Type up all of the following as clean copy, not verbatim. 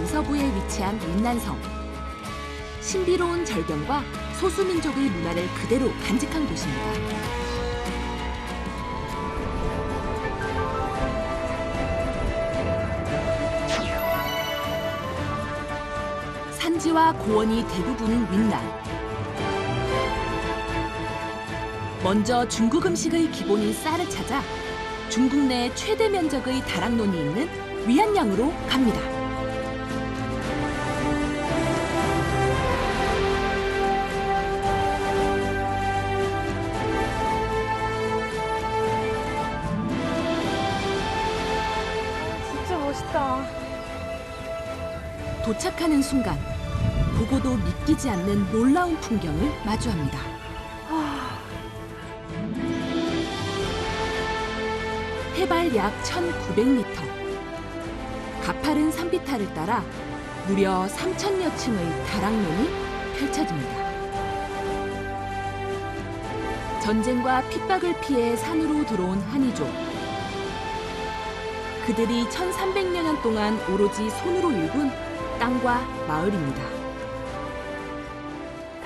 남서부에 위치한 윈난성. 신비로운 절경과 소수민족의 문화를 그대로 간직한 곳입니다. 산지와 고원이 대부분인 윈난. 먼저 중국 음식의 기본인 쌀을 찾아 중국 내 최대 면적의 다락론이 있는 위안양으로 갑니다. 진짜 멋있다. 도착하는 순간 보고도 믿기지 않는 놀라운 풍경을 마주합니다. 해발 약 1,900m. 가파른 산비탈을 따라 무려 3,000여 층의 다락론이 펼쳐집니다. 전쟁과 핍박을 피해 산으로 들어온 한이족. 그들이 1,300여 년 동안 오로지 손으로 일군 땅과 마을입니다.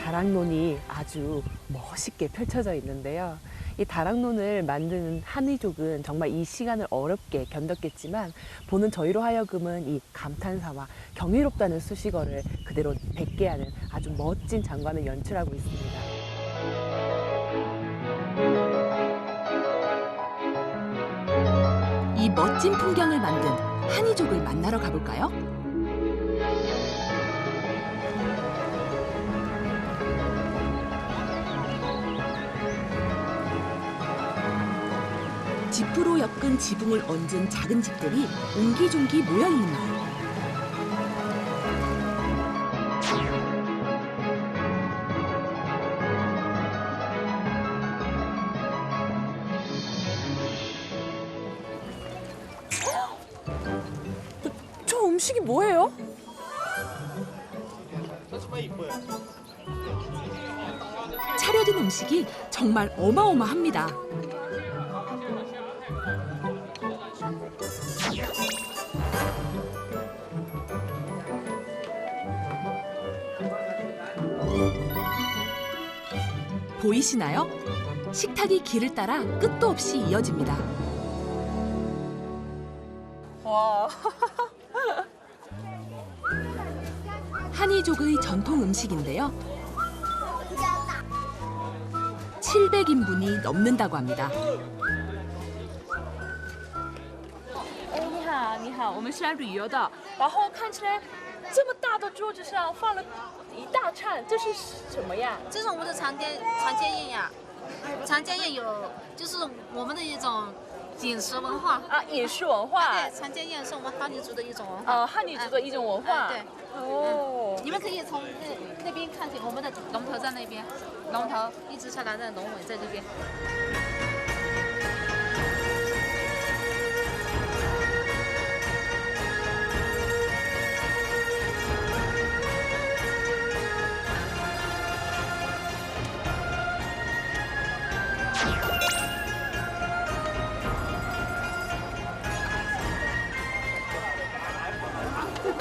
다락론이 아주 멋있게 펼쳐져 있는데요. 이 다락론을 만드는 한이족은 정말 이 시간을 어렵게 견뎠겠지만 보는 저희로 하여금은 이 감탄사와 경이롭다는 수식어를 그대로 뱉게 하는 아주 멋진 장관을 연출하고 있습니다. 이 멋진 풍경을 만든 한이족을 만나러 가볼까요? 지프로 엮은 지붕을 얹은 작은 집들이 옹기종기 모여있는 마을. 저 음식이 뭐예요? 차려진 음식이 정말 어마어마합니다. 보이시나요? 식탁이 길을 따라 끝도 없이 이어집니다. 와. 한이족의 전통 음식인데요. 700인분이 넘는다고 합니다. 你好，你好，我们是来旅游的。然后看起来这么大的桌子上放了一大串，这是什么呀？这是我们的常见宴呀，常见宴有就是我们的一种饮食文化。啊，饮食文化。对，常见宴是我们哈尼族的一种文化。汉尼族的一种文化。对。哦。你们可以从那边看见我们的龙头在那边，龙头一直下来的龙尾在这边。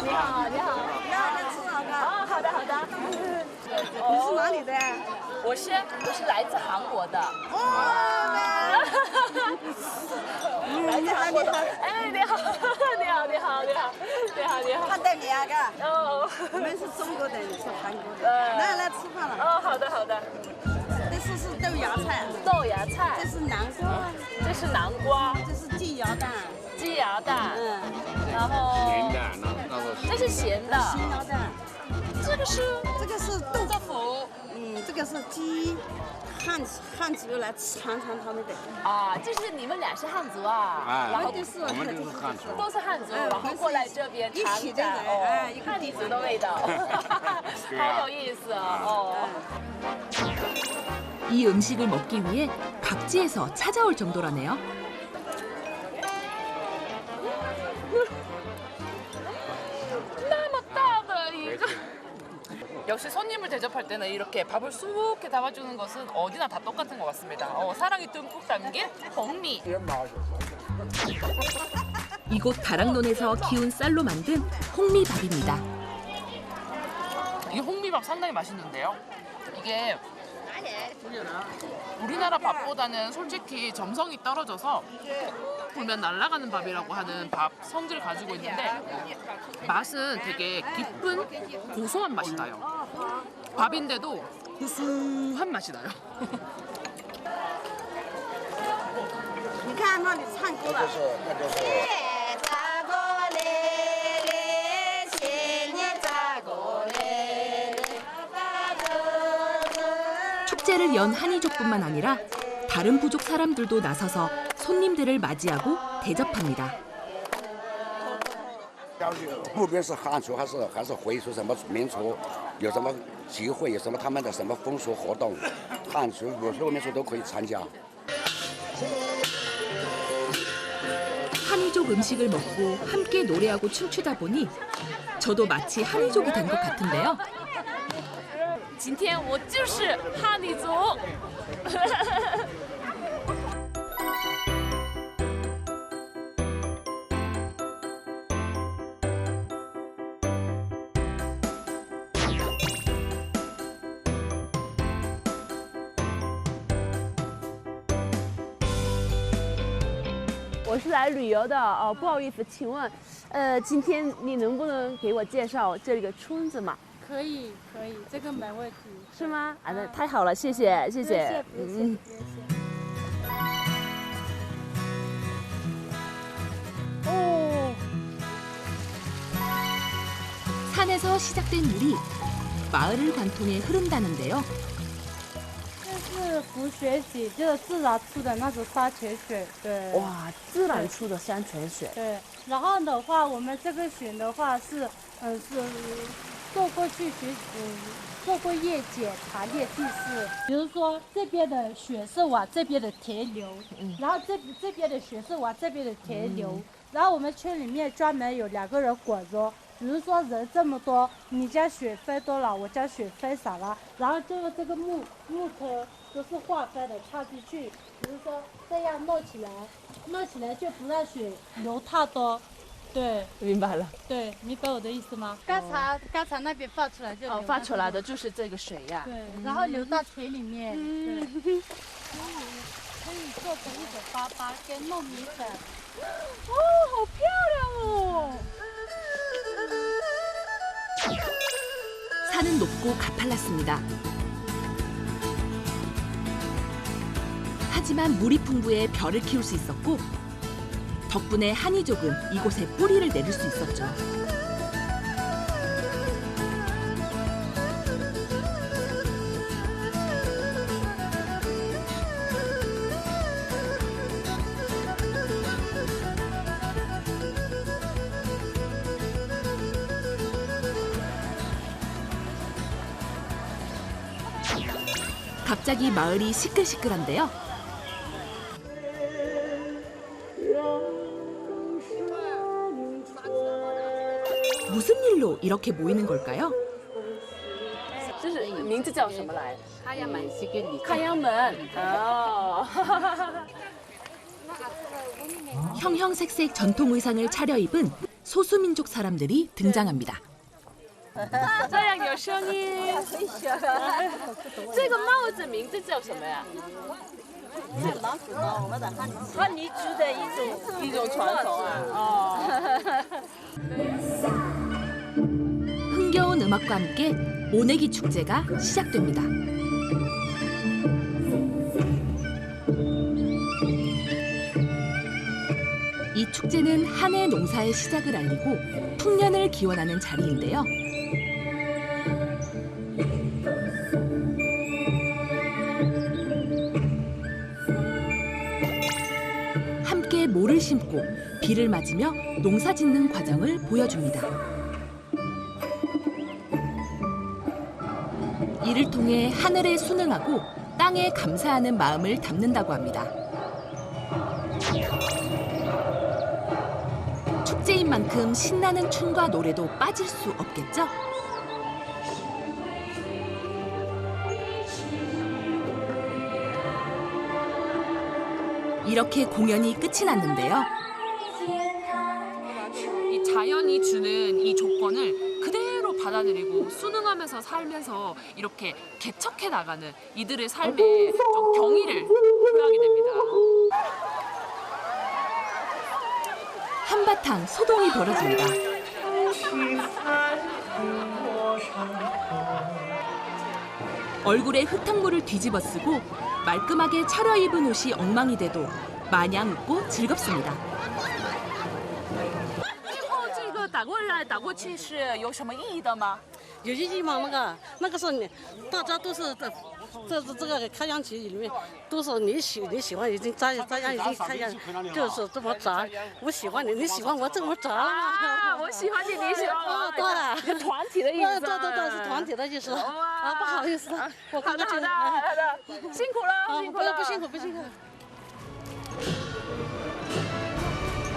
你好，你好。啊，好的，好的。你是哪里的？我是来自韩国的。你好，你好。哎，你好，你好，你好，你好，你好，你好。他带两个，哦。我们是中国的，你是韩国的。来吃饭了。哦，好的，好的。这是豆芽菜，豆芽菜。这是南瓜，这是南瓜。这是鸡芽蛋，鸡芽蛋。然后。咸的，这是咸的。咸芽蛋。这个是豆腐，这个是鸡，汉族来尝尝他们的。啊，就是你们俩是汉族啊？然后我们都是汉族，都是汉族，然后过来这边尝一下汉尼族的味道，好有意思哦。 이 음식을 먹기 위해 각지에서 찾아올 정도라네요. 역시 손님을 대접할 때는 이렇게 밥을 수북히 담아주는 것은 어디나 다 똑같은 것 같습니다. 사랑이 듬뿍 담긴 덕미. 이곳 다락론에서 키운 쌀로 만든 홍미밥입니다. 이 홍미밥 상당히 맛있는데요. 이게 우리나라 밥보다는 솔직히 점성이 떨어져서 불면 날아가는 밥이라고 하는 밥 성질을 가지고 있는데 맛은 되게 깊은 고소한 맛이 나요. 밥인데도 구수한 맛이 나요. 你看那里唱歌了。 축제를 연 한이족뿐만 아니라 다른 부족 사람들도 나서서 손님들을 맞이하고 대접합니다. 不论是汉族还是回族什么民族，有什么集会，有什么他们的什么风俗活动，汉族、有时候民族都可以参加。 한이족 음식을 먹고 함께 노래하고 춤추다 보니 저도 마치 한이족이 된 것 같은데요. 今天我就是哈尼族。我是来旅游的哦，不好意思，请问，今天你能不能给我介绍这个村子嘛？ 可以，可以，这个没问题。是吗？啊，那太好了，谢谢，谢谢。嗯。 산에서 시작된 물이 마을을 관통해 흐른다는데요. 这是湖水水，就是自然出的那种山泉水，对。哇，自然出的山泉水。对，然后的话，我们这个水的话是做过去做过夜检查夜地势，比如说这边的水是往这边的田流，然后这边的水是往这边的田流，然后我们村里面专门有2个人管着。 比如说人这么多，你家水分多了，我家水分少了，然后这个木坑都是划分的，插进去。比如说这样弄起来就不让水流太多。对，明白了。对，明白我的意思吗？刚才那边放出来就哦，发出来的就是这个水呀。对，然后流到田里面。对，可以做成一种粑粑跟糯米粉。哦，好漂亮哦！ 산은 높고 가팔랐습니다. 하지만 물이 풍부해 벼를 키울 수 있었고 덕분에 한이족은 이곳에 뿌리를 내릴 수 있었죠. 갑자기 마을이 시끌시끌한데요. 무슨 일로 이렇게 모이는 걸까요? 这是名字叫什么来？ 카야만 카양门。哦。 형형색색 전통 의상을 차려입은 소수민족 사람들이 등장합니다. 这样有声音。这个帽子名字叫什么呀？汉尼族的一种传统啊。哦。 흥겨운 음악과 함께 오내기 축제가 시작됩니다. 이 축제는 한 해 농사의 시작을 알리고 풍년을 기원하는 자리인데요. 함께 모를 심고 비를 맞으며 농사 짓는 과정을 보여줍니다. 이를 통해 하늘에 순응하고 땅에 감사하는 마음을 담는다고 합니다. 축제인 만큼 신나는 춤과 노래도 빠질 수 없겠죠? 이렇게 공연이 끝이 났는데요. 자연을 그대로 받아들이고 순응하면서 살면서 이렇게 개척해 나가는 이들의 삶에 좀 경의를 표하게 됩니다. 한바탕 소동이 벌어집니다. 얼굴에 흙탕물을 뒤집어 쓰고 말끔하게 차려입은 옷이 엉망이 돼도 마냥 웃고 즐겁습니다. 最后这个打过来打过去是有什么意义的吗？有意义吗？那个是你，大家都是这个开阳节里面，都是你喜欢已经这样已经开阳，就是这么炸。我喜欢你，你喜欢我这么炸了吗？我喜欢你，你喜欢我，对，团体的意思。对，是团体的意思。啊，不好意思，我刚刚好的，辛苦了，辛苦了，不辛苦。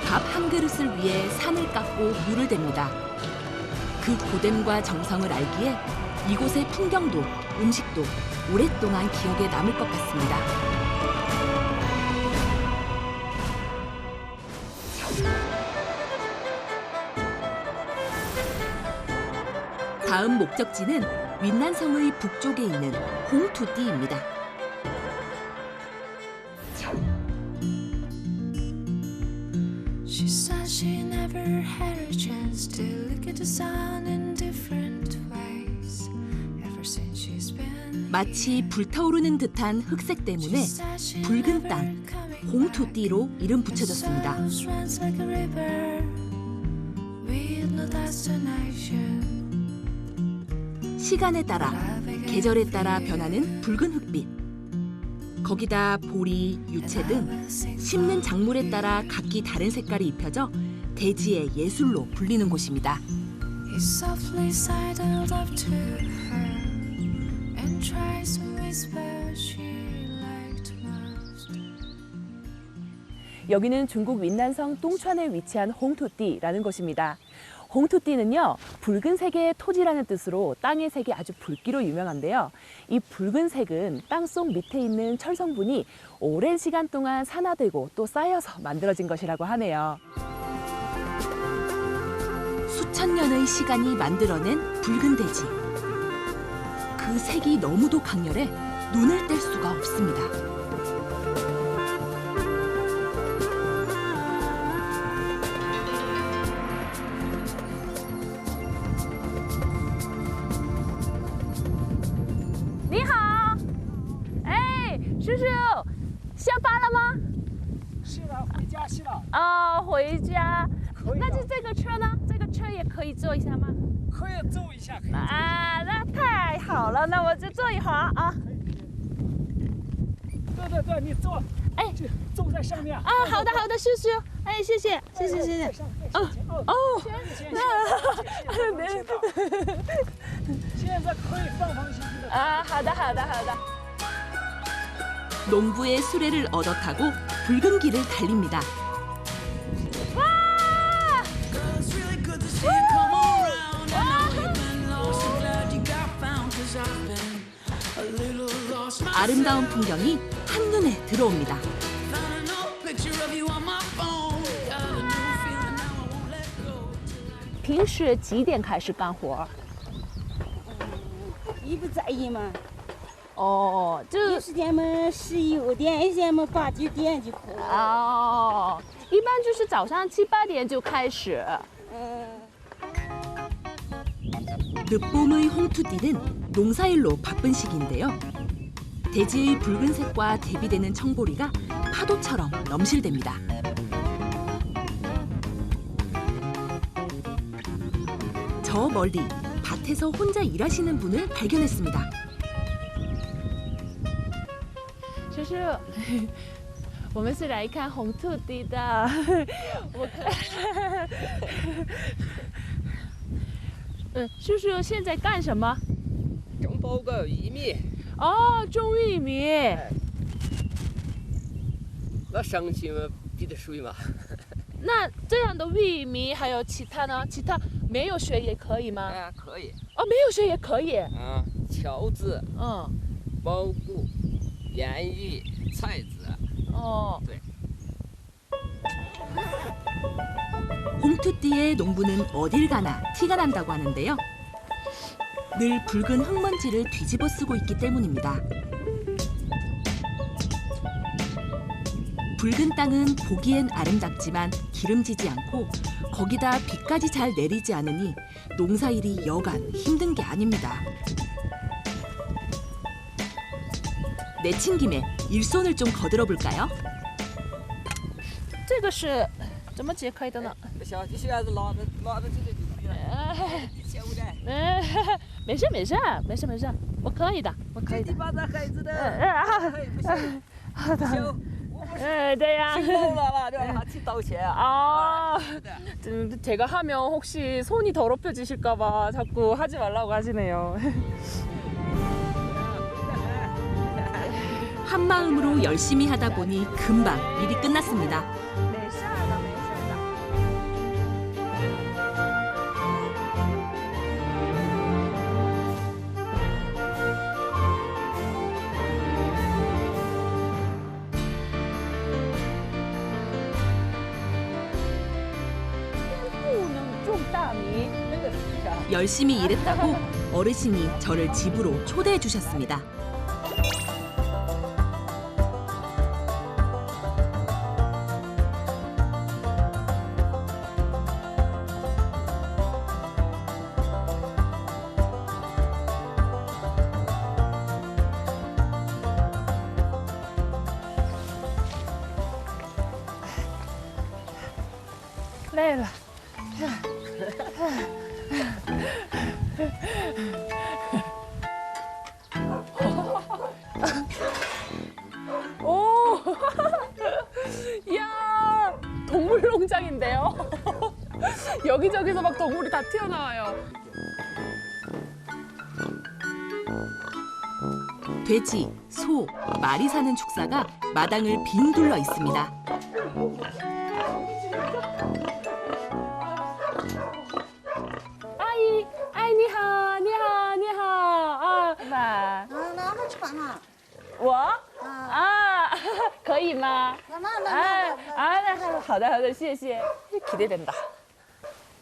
밥 한 그릇을 위해 산을 깎고 물을 댑니다. 그 고됨과 정성을 알기에 이곳의 풍경도 음식도 오랫동안 기억에 남을 것 같습니다. 다음 목적지는 윈난성의 북쪽에 있는 홍투띠입니다. She said she never had a chance to look at the sun in different ways. Ever since she's been 마치 불타오르는 듯한 흑색 때문에 붉은 땅, 홍투띠로 이름 붙여졌습니다. runs like a river with no destination. 시간에 따라, 계절에 따라 변하는 붉은 흑빛. 거기다 보리, 유채 등 심는 작물에 따라 각기 다른 색깔이 입혀져 대지의 예술로 불리는 곳입니다. He softly sidled up to her and tries to whisper she liked most. 여기는 중국 윈난성 똥천에 위치한 홍투띠라는 곳입니다. 홍투띠는요, 붉은색의 토지라는 뜻으로 땅의 색이 아주 붉기로 유명한데요. 이 붉은색은 땅속 밑에 있는 철 성분이 오랜 시간 동안 산화되고 또 쌓여서 만들어진 것이라고 하네요. 수천 년의 시간이 만들어낸 붉은 대지. 그 색이 너무도 강렬해 눈을 뗄 수가 없습니다.哎，叔叔，下班了吗？是的，回家去了。啊，回家。可以的那就这个车呢？这个车也可以坐一下吗？可以走一下，可以走一下。啊，那太好了，那我就坐一会儿啊。对，你坐。哎，坐在上面。啊，好的，叔叔，哎，谢谢。哦，那现在可以放心的。啊，好的。 농부의 수레를 얻어 타고 붉은 길을 달립니다. 아름다운 풍경이 한눈에 들어옵니다. 平时几点开始干活？你不在意吗？哦，有时间嘛11、5点，有时间嘛8、9点就可以。哦，一般就是早上7、8点就开始。 늦봄의 홍투띠는 농사일로 바쁜 시기인데요. 대지의 붉은색과 대비되는 청보리가 파도처럼 넘실댑니다. 저 멀리 밭에서 혼자 일하시는 분을 발견했습니다. 叔叔，我们是来看红兔地的。叔叔现在干什么？种包个玉米。哦，种玉米。那生气嘛，必得水嘛。那这样的玉米还有其他呢？其他没有水也可以吗？哎，可以。哦，没有水也可以。啊，荞子。苞谷。 盐芋、菜籽。哦，对。 홍투띠의 농부는 어딜 가나 티가 난다고 하는데요. 늘 붉은 흙먼지를 뒤집어 쓰고 있기 때문입니다. 붉은 땅은 보기엔 아름답지만 기름지지 않고 거기다 비까지 잘 내리지 않으니 농사일이 여간 힘든 게 아닙니다. 내친 김에 일손을 좀 거들어 볼까요? 这个是怎么解开的呢？小孩子拉着这个没事没事没事没事，我可以的，我可以的。把这孩子的，对呀。 了，对吧？去道歉啊。 아, 제가 하면 혹시 손이 더럽혀지실까봐 자꾸 하지 말라고 하시네요. 한 마음으로 열심히 하다 보니 금방 일이 끝났습니다. 열심히 일했다고 어르신이 저를 집으로 초대해 주셨습니다.累了。 오, 이야, 동물농장인데요. 여기저기서 막 동물이 다 튀어나와요. 돼지, 소, 말이 사는 축사가 마당을 빈 둘러 있습니다. 아이, 아이, 니하, 니하, 니하. 아, 나. 拿着穿嘛。我啊，可以吗？好的好的，谢谢。기대된다.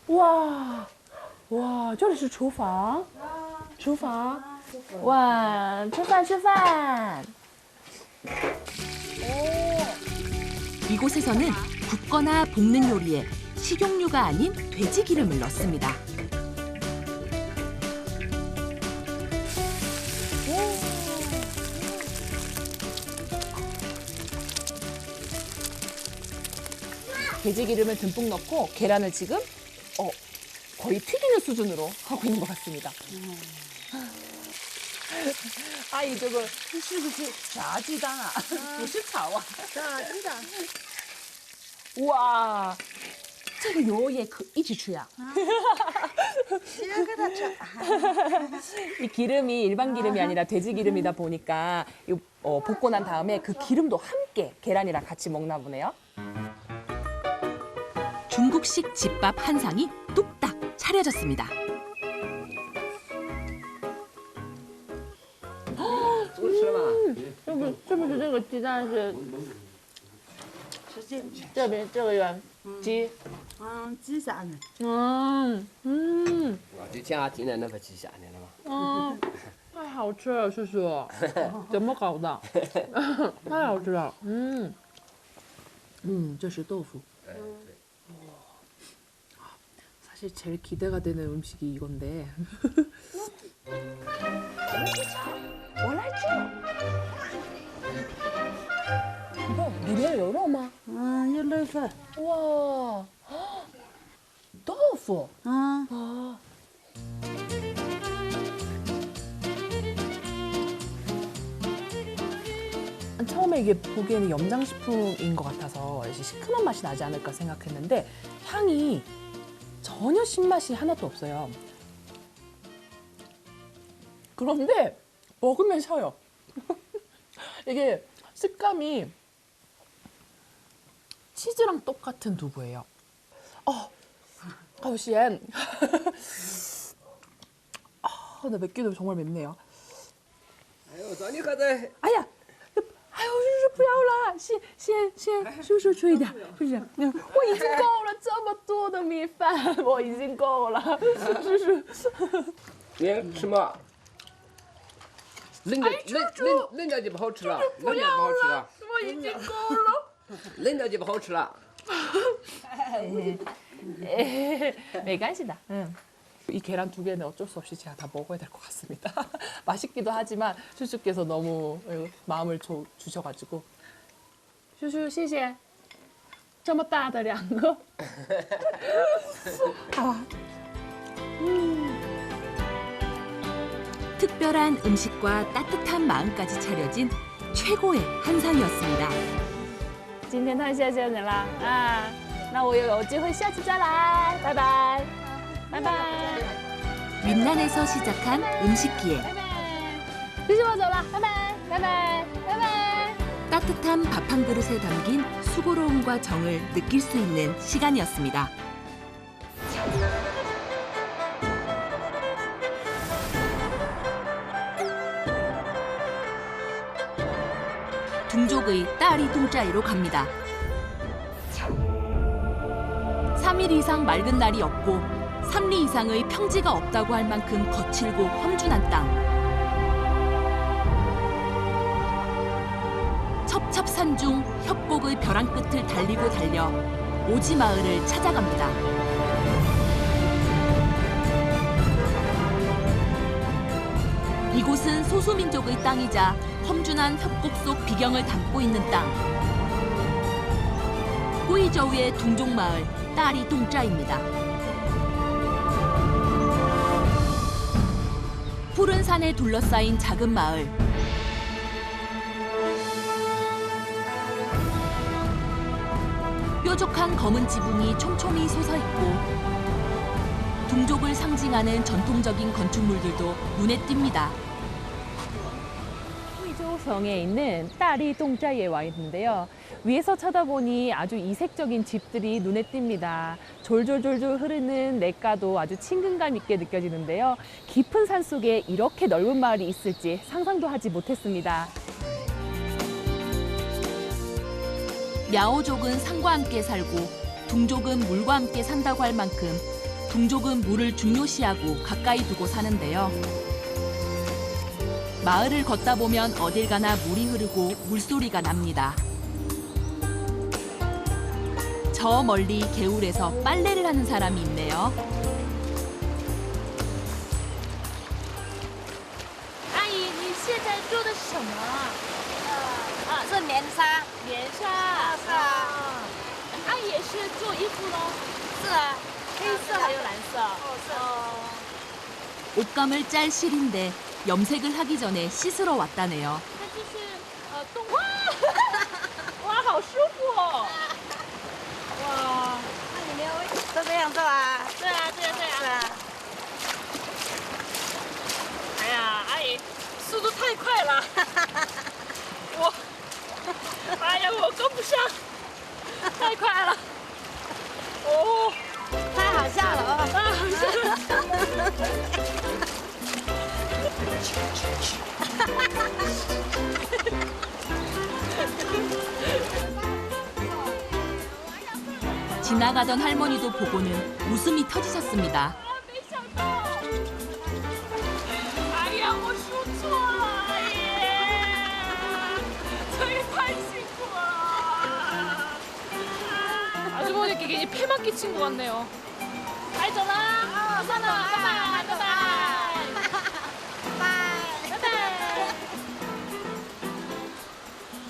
와, 와, 这里是厨房，厨房，哇，吃饭吃饭。 이곳에서는 굽거나 볶는 요리에 식용유가 아닌 돼지 기름을 넣습니다. 돼지 기름을 듬뿍 넣고 계란을 지금 거의 튀기는 수준으로 하고 있는 것 같습니다. 아이, 这个是不是炸鸡蛋啊？不是炒啊。炸鸡蛋。哇，这个油也可一起吃呀。이 기름이 일반 기름이 아니라 돼지 기름이다 보니까 볶고 난 다음에 그 기름도 함께 계란이랑 같이 먹나 보네요. 중국식 집밥 한 상이 뚝딱 차려졌습니다. 是不是这个鸡蛋是？这边这个圆鸡。鸡下的。就家进来那个鸡下来了嘛。太好吃了，叔叔，怎么搞的？太好吃了，这是豆腐。 사실 제일 기대가 되는 음식이 이건데. 我来吃。 이거里面有肉吗？有肉粉。哇，豆腐。啊。 처음에 이게 보기에는 염장식품인 것 같아서 시큼한 맛이 나지 않을까 생각했는데 향이 전혀 신맛이 하나도 없어요. 그런데 먹으면 셔요. 이게 식감이 치즈랑 똑같은 두부예요. 가오시엔. 근데 맵기도 정말 맵네요. 아유, 저니 가자. 아야, 아유, 不要了，先叔叔吹一点，是不是？我已经够了，这么多的米饭，我已经够了，叔叔。你吃嘛？冷掉就不好吃了，冷掉不好吃了。我已经够了。冷掉就不好吃了。 메간시다. 이 계란 두 개는 어쩔 수 없이 제가 다 먹어야 될 것 같습니다. 맛있기도 하지만 슈슈께서 너무 마음을 주셔가지고 슈슈 谢谢这么大的2个 특별한 음식과 따뜻한 마음까지 차려진 최고의 한상이었습니다. 今天太谢谢你了啊！那我有机会下次再来，拜拜，拜拜。 云南에서 시작한 음식 기회. 谢谢我走了，拜拜，拜拜，拜拜。 따뜻한 밥 한 그릇에 담긴 수고로움과 정을 느낄 수 있는 시간이었습니다. 둥족의 딸이 동짜이로 갑니다. 3일 이상 맑은 날이 없고 3리 이상의 평지가 없다고 할 만큼 거칠고 험준한 땅. 첩첩산 중 협곡의 벼랑 끝을 달리고 달려 오지 마을을 찾아갑니다. 이곳은 소수민족의 땅이자 험준한 협곡 속 비경을 담고 있는 땅. 호이저우의 둥족마을 따리 동짜입니다. 푸른 산에 둘러싸인 작은 마을. 뾰족한 검은 지붕이 촘촘히 솟아있고 둥족을 상징하는 전통적인 건축물들도 눈에 띕니다. 호이저우성에 있는 따리 동짜이에 와 있는데요. 위에서 쳐다보니 아주 이색적인 집들이 눈에 띕니다. 졸졸졸졸 흐르는 냇가도 아주 친근감 있게 느껴지는데요. 깊은 산 속에 이렇게 넓은 마을이 있을지 상상도 하지 못했습니다. мя오족은 산과 함께 살고 둥족은 물과 함께 산다고 할 만큼 둥족은 물을 중요시하고 가까이 두고 사는데요. 마을을 걷다 보면 어딜 가나 물이 흐르고 물소리가 납니다. 저 멀리 개울에서 빨래를 하는 사람이 있네요. 阿姨，你现在做的是什么？是棉纱，棉纱。是啊，阿姨也是做衣服喽？是啊，黑色还有蓝色。 옷감을 짤 실인데 염색을 하기 전에 씻으러 왔다네요. 那就是动哇，哇，好舒服哦！哇，那你们都这样做啊？对啊，对啊，对啊。是啊。哎呀，阿姨，速度太快了，我，哎呀，我跟不上，太快了。哦，太好笑了哦！太好笑了。 지나가던 할머니도 보고는 웃음이 터지셨습니다. 哎呀，我输错了，阿姨，这也太辛苦了。 아주머니께 괜히 폐만 끼친 것 같네요. 아이, 走了，散了，拜拜，拜拜。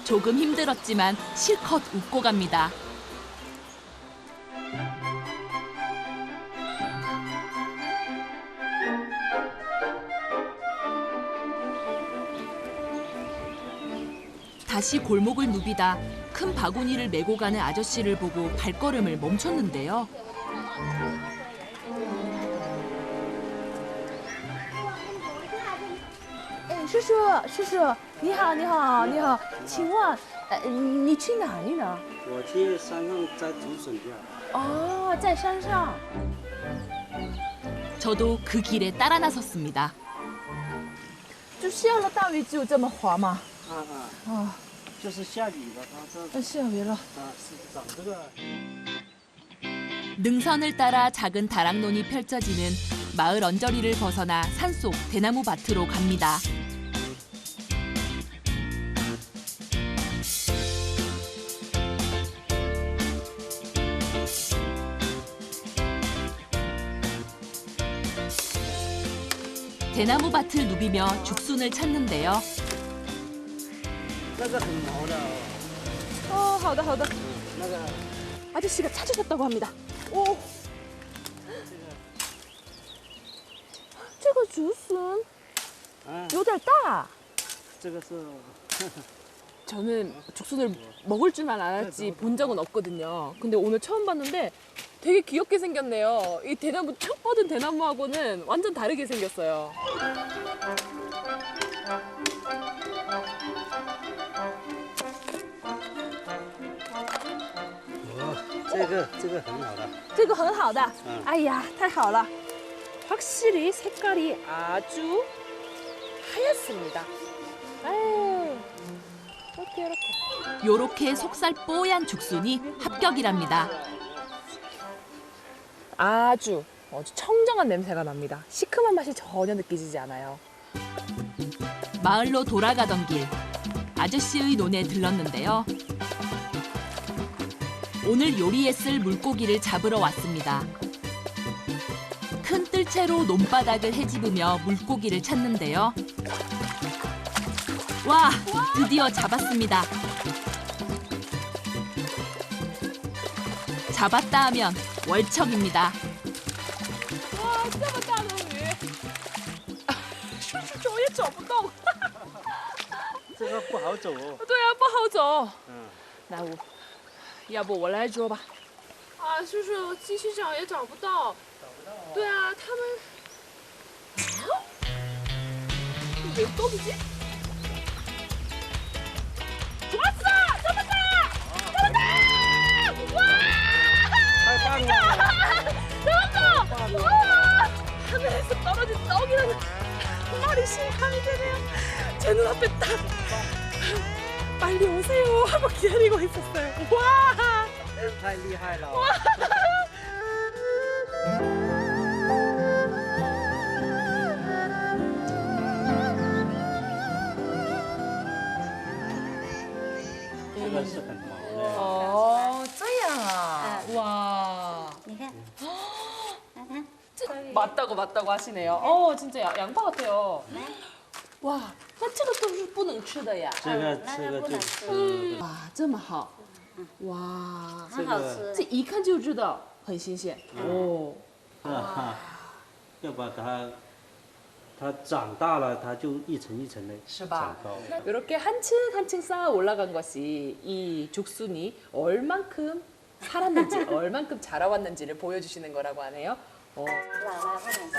조금 힘들었지만 실컷 웃고 갑니다. 다시 골목을 누비다 큰 바구니를 메고 가는 아저씨를 보고 발걸음을 멈췄는데요. 네, 叔叔，你好，你好，你好，请问，你去哪里呢？我去山上摘竹笋去。哦，在山上。 저도 그 길에 따라 나섰습니다. 就下了大雨只有这么滑吗？啊，就是下雨了，它这下雨了。是长这个。 능선을 따라 작은 다락논이 펼쳐지는 마을 언저리를 벗어나 산속 대나무 밭으로 갑니다. 대나무 밭을 누비며 죽순을 찾는데요. 那个很毛的哦。 好的好的。那个 아저씨가 찾으셨다고 합니다. 오. 这个竹笋有点大。这个是 저는 죽순을 먹을 줄만 알았지 본 적은 없거든요. 근데 오늘 처음 봤는데 되게 귀엽게 생겼네요. 이 대나무 척 뻗은 대나무하고는 완전 다르게 생겼어요. 这个很好的。这个很好的. 아야, 太好了. 확실히 색깔이 아주 하얗습니다. 아유, 이렇게. 요렇게 속살 뽀얀 죽순이 합격이랍니다. 아주 청정한 냄새가 납니다. 시큼한 맛이 전혀 느껴지지 않아요. 마을로 돌아가던 길, 아저씨의 논에 들렀는데요. 오늘 요리에 쓸 물고기를 잡으러 왔습니다. 큰 뜰채로 논바닥을 헤집으며 물고기를 찾는데요. 와, 드디어 잡았습니다. 잡았다 하면 월척입니다. 哇，这么大的鱼，叔叔我也找不动。这个不好走哦。对啊，不好走。嗯。那要不我来捉吧。啊，叔叔，继续找也找不到。找不到。对啊，他们。啊？왜 떠지지? 왔어! 잡았다! 잡았다! 와! 太棒了！ 잡았어! 우와! 하늘에서 떨어진 떡이라는 말이 실감이 되네요. 제 눈앞에 딱 빨리 오세요 하고 기다리고 있었어요. 와! 太厉害了！ 这个是很毛的。哦，这样啊，哇！你看， 맞다고 하시네요. 진짜 양파 같아요. 와, 那这个都是不能吃的呀。这个就哇，这么好，哇，很好吃。这一看就知道很新鲜。哦，要把它长大了，它就一层一层的长高。 이렇게 한층 한층 쌓아 올라간 것이 이 죽순이 얼만큼 살았는지, 얼만큼 자라왔는지를 보여주시는 거라고 하네요. 老了不能吃。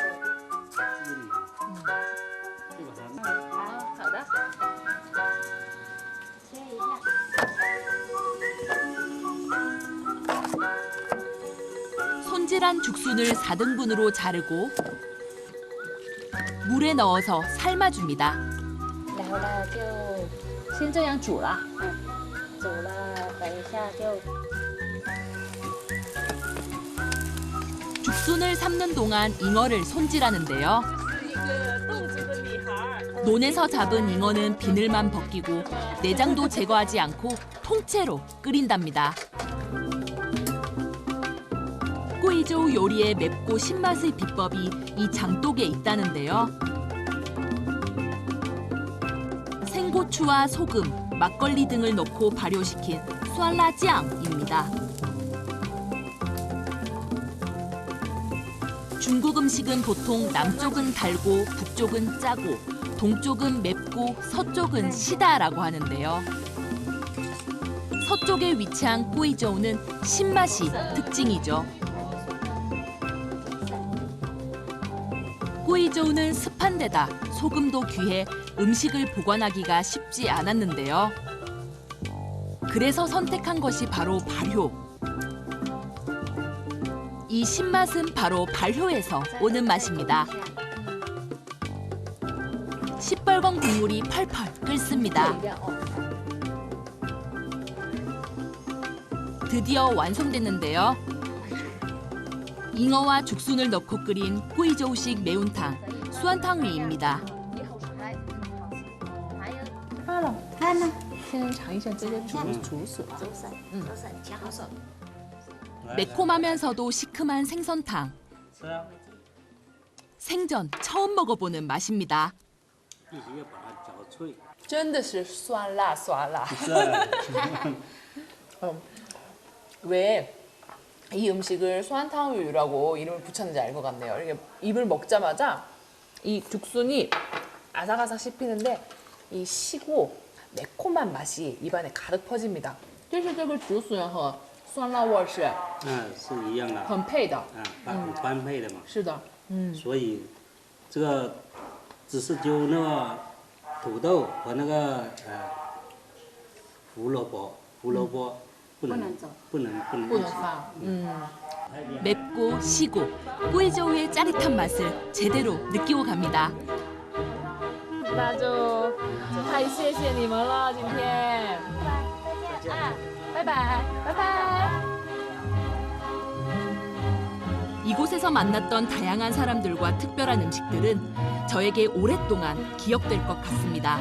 就把它。好的。切一下。 손질한 죽순을 4등분으로 자르고 물에 넣어서 삶아줍니다. 然后呢，就先这样煮了。煮了，等一下就 죽순을 삶는 동안 잉어를 손질하는데요. 논에서 잡은 잉어는 비늘만 벗기고 내장도 제거하지 않고 통째로 끓인답니다. 꾸이조우 요리의 맵고 신맛의 비법이 이 장독에 있다는데요. 생고추와 소금, 막걸리 등을 넣고 발효시킨 수알라짱입니다. 중국 음식은 보통 남쪽은 달고 북쪽은 짜고 동쪽은 맵고 서쪽은 시다라고 하는데요. 서쪽에 위치한 꾸이조우는 신맛이 특징이죠. 꾸이조우는 습한 데다 소금도 귀해 음식을 보관하기가 쉽지 않았는데요. 그래서 선택한 것이 바로 발효. 이 신맛은 바로 발효에서 오는 맛입니다. 시뻘건 국물이 펄펄 끓습니다. 드디어 완성됐는데요. 잉어와 죽순을 넣고 끓인 꾸이저우식 매운탕, 수안탕위입니다. 先尝一下这个竹笋。 매콤하면서도 시큼한 생선탕. 생전 처음 먹어보는 맛입니다. 必须要把它嚼脆。真的是酸辣酸辣. 왜 이 음식을 수안탕우유라고 이름을 붙였는지 알 것 같네요. 이렇게 입을 먹자마자 이 죽순이 아삭아삭 씹히는데 이 시고 매콤한 맛이 입안에 가득 퍼집니다. 这是这个竹笋和酸辣味是是一样的。很配的。很般配的嘛。是的。所以这个只是就那个土豆和那个胡萝卜不能放。 맵고 시고 꾸이저우의 짜릿한 맛을 제대로 느끼고 갑니다. 那就太谢谢你们了，今天。再见啊，拜拜，拜拜。 이곳에서 만났던 다양한 사람들과 특별한 음식들은 저에게 오랫동안 기억될 것 같습니다.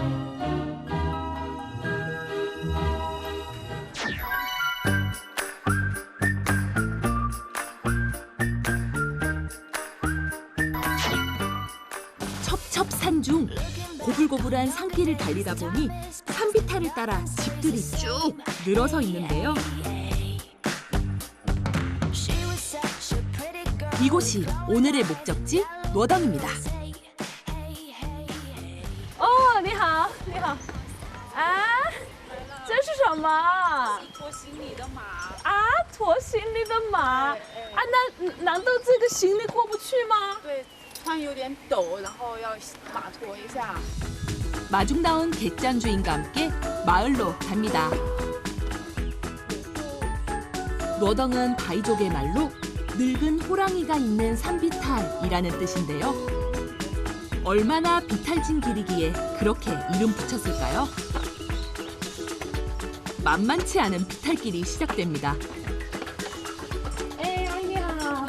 첩첩산중 고불고불한 산길을 달리다 보니 산비탈을 따라 집들이 쭉 늘어서 있는데요. 이곳이 오늘의 목적지 노당입니다. 哦，你好，你好。啊，这是什么？拖行李的马。啊，驮行李的马。啊，难道这个行李过不去吗？对，川有点陡，然后要马驮一下。 마중다운 객잔 주인과 함께 마을로 갑니다. 노덩은 바이족의 말로 늙은 호랑이가 있는 산비탈이라는 뜻인데요. 얼마나 비탈진 길이기에 그렇게 이름 붙였을까요? 만만치 않은 비탈길이 시작됩니다. 에이, 아이야.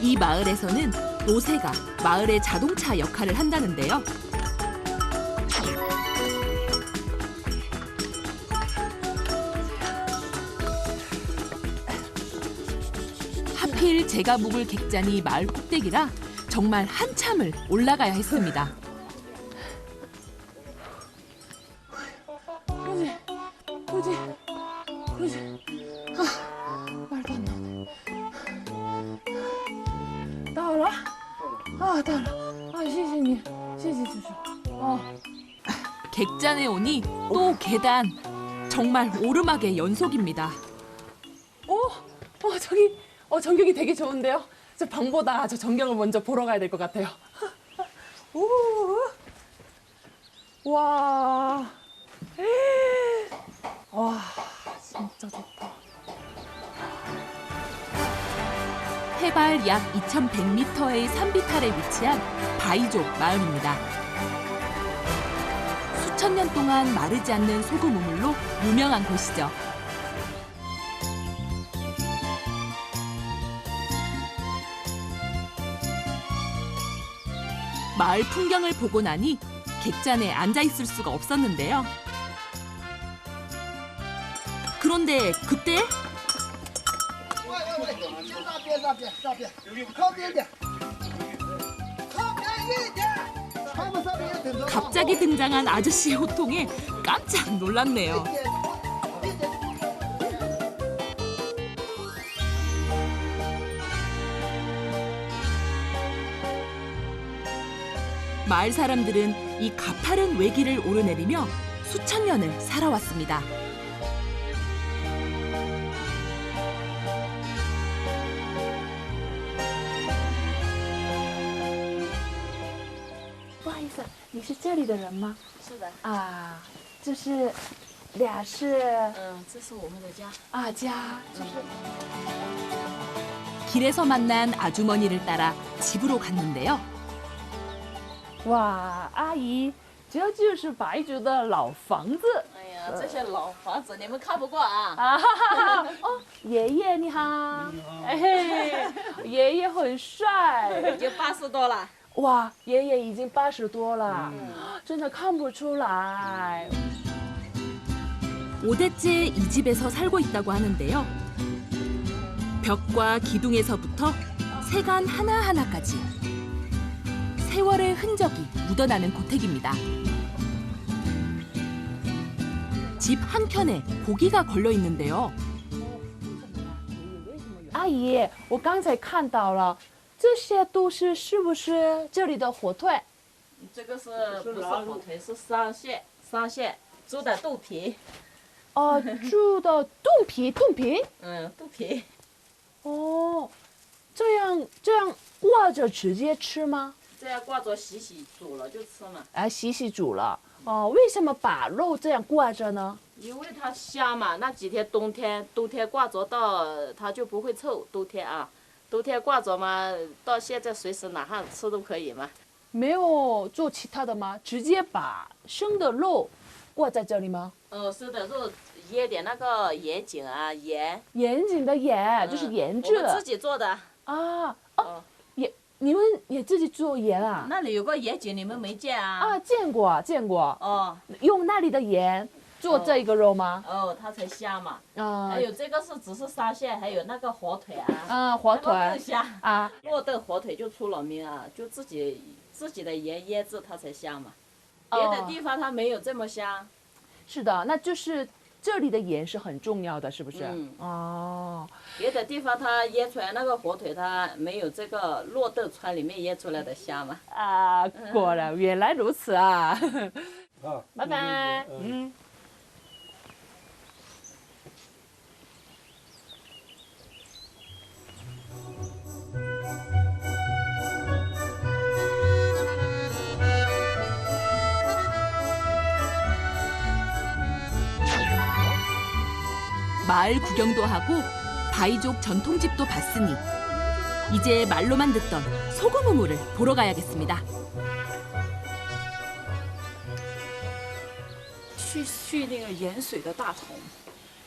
이 마을에서는 노새가 마을의 자동차 역할을 한다는데요. 하필 제가 묵을 객잔이 마을 꼭대기라 정말 한참을 올라가야 했습니다. 굳이. 아, 말도 안 나오네. 到了，啊，到了，啊，谢谢你，谢谢叔叔。哦， 객잔에 오니 또 계단. 정말 오르막의 연속입니다. 저기, 전경이 되게 좋은데요? 저 방보다 저 전경을 먼저 보러 가야 될 것 같아요. 오, 와, 와, 진짜 좋다. 해발 약 2,100m의 산비탈에 위치한 바이족 마을입니다. 수천 년 동안 마르지 않는 소금 우물로 유명한 곳이죠. 마을 풍경을 보고 나니 객잔에 앉아 있을 수가 없었는데요. 그런데 그때 갑자기 등장한 아저씨의 호통에 깜짝 놀랐네요. 마을 사람들은 이 가파른 외길을 오르내리며 수천 년을 살아왔습니다.你是这里的人吗？是的。啊，就是俩是。这是我们的家。啊，家就是。 길에서 만난 아주머니를 따라 집으로 갔는데요. 와, 阿姨这就是白族的老房子。哎呀，这些老房子你们看不惯啊！啊哈哈哈！哦，爷爷你好。哎嘿，爷爷很帅，已经80多了。哇，爷爷已经80多了，真的看不出来。 5대째 이 집에서 살고 있다고 하는데요. 벽과 기둥에서부터 세간 하나하나까지 세월의 흔적이 묻어나는 고택입니다. 집 한켠에 고기가 걸려 있는데요. 阿姨，我刚才看到了，这些都是不是这里的火腿？这个不是火腿，是桑蟹猪的肚皮。 哦，猪的肚皮，肚皮。肚皮。哦，这样挂着直接吃吗？这样挂着洗煮了就吃嘛。啊，洗煮了。哦，为什么把肉这样挂着呢？因为它香嘛，那几天冬天挂着到它就不会臭。冬天挂着嘛，到现在随时哪哈吃都可以嘛。没有做其他的吗？直接把生的肉挂在这里吗？ 是的，肉腌点那个盐井啊，盐井的盐，就是盐制。我们自己做的啊。哦，你们也自己做盐啊？那里有个盐井，你们没见啊？啊，见过。哦，用那里的盐做这个肉吗？哦，它才香嘛。啊。还有这个只是沙蟹，还有那个火腿啊。啊，火腿。更香啊。洛顿火腿就出了名啊，就自己的盐腌制它才香嘛，别的地方它没有这么香。 是的，那就是这里的盐是很重要的，是不是？哦，别的地方它腌出来那个火腿，它没有这个洛顿川里面腌出来的香嘛。啊，果然，原来如此啊！好，拜拜。마을 구경도 하고 바이족 전통집도 봤으니 이제 말로만 듣던 소금 우물을 보러 가야겠습니다. 去那个盐水的大桶。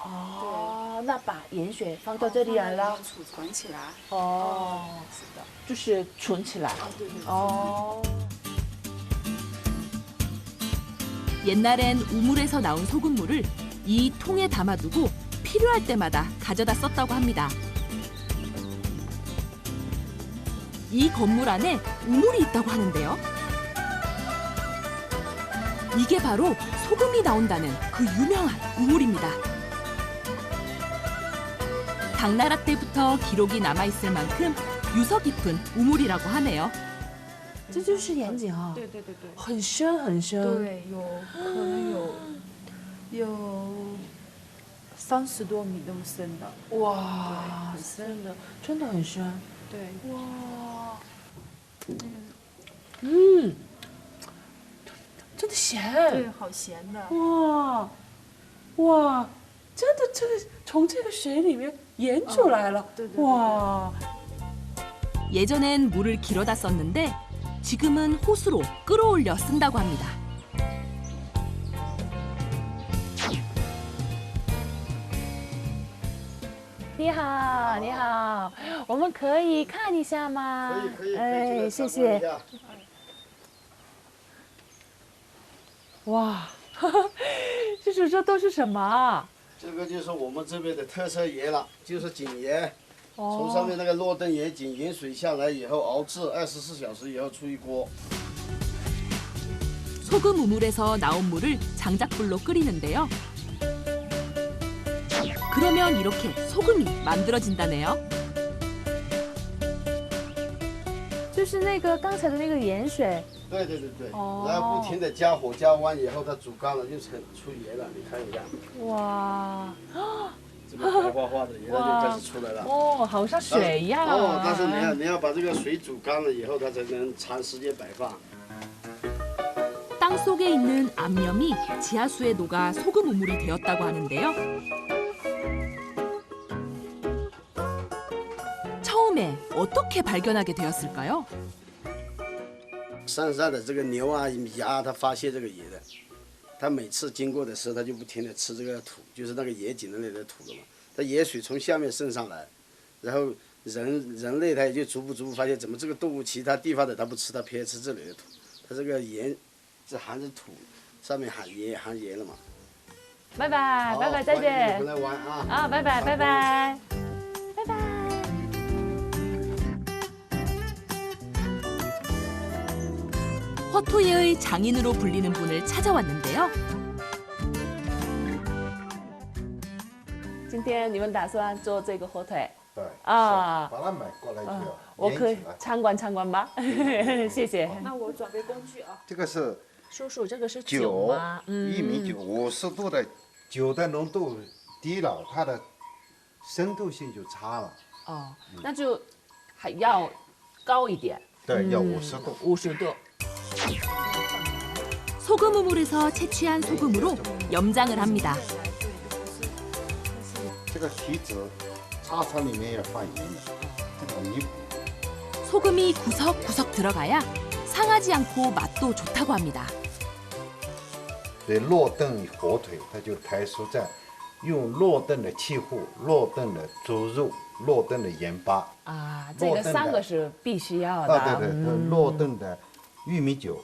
哦，那把盐水放到这里来了，储存起来。哦，是的，就是存起来。对。哦。 옛날엔 우물에서 나온 소금물을 이 통에 담아두고 필요할 때마다 가져다 썼다고 합니다. 이 건물 안에 우물이 있다고 하는데요. 이게 바로 소금이 나온다는 그 유명한 우물입니다. 당나라 때부터 기록이 남아있을 만큼 유서 깊은 우물이라고 하네요. 这就是盐井啊！对，很深很深。对，可能有30多米那么深的。哇，很深的，真的很深。对。哇。真的咸。对，好咸的。哇，真的这个从这个水里面盐出来了。对。哇。 예전엔 물을 길어다 썼는데 지금은 호수로 끌어올려 쓴다고 합니다.你好，你好，我们可以看一下吗？可以，哎，谢谢。哇，这都是什么？这个就是我们这边的特色盐了，就是井盐。 从上面那个洛顿盐井盐水下来以后熬制，24小时以后出一锅。 소금 우물에서 나온 물을 장작불로 끓이는데요. 그러면 이렇게 소금이 만들어진다네요. 就是那个刚才的那个盐水。对，然后不停的加火加完以后，它煮干了就出盐了，你看一下。哇！ 这个白花花的盐就开始出来了。哦，好像水一样。哦，但是你要把这个水煮干了以后，它才能长时间摆放。 땅 속에 있는 암염이 지하수에 녹아 소금 우물이 되었다고 하는데요. 처음에 어떻게 발견하게 되었을까요? 山上的这个牛啊、米啊，它发现这个野的，它每次经过的时候，它就不停地吃这个土，就是那个野井的那个土了嘛。它野水从下面渗上来，然后人类它也就逐步发现，怎么这个动物其他地方的它不吃，它偏吃这里的土。它这个盐是含着土，上面含盐了嘛。拜拜，拜拜，再见。回来玩啊！啊，拜拜，拜拜，拜拜。 화토이의 장인으로 불리는 분을 찾아왔는데요. 今天你们打算做这个火腿？对啊，把它买过来就我可以参观吗？谢谢。那我准备工具啊。这个是叔叔，这个是酒吗？玉米酒，50度的酒的浓度低了，它的渗透性就差了。哦，那就还要高一点。对，要50度。 50度。 소금 우물에서 채취한 소금으로 염장을 합니다. 这个提子叉叉里面要放盐的，这个泥。 소금이 구석구석 들어가야 상하지 않고 맛도 좋다고 합니다. 对，落炖火腿，它就特殊在用落炖的气户、落炖的猪肉、落炖的盐巴。啊，这个3个是必须要的。啊，对，落炖的玉米酒。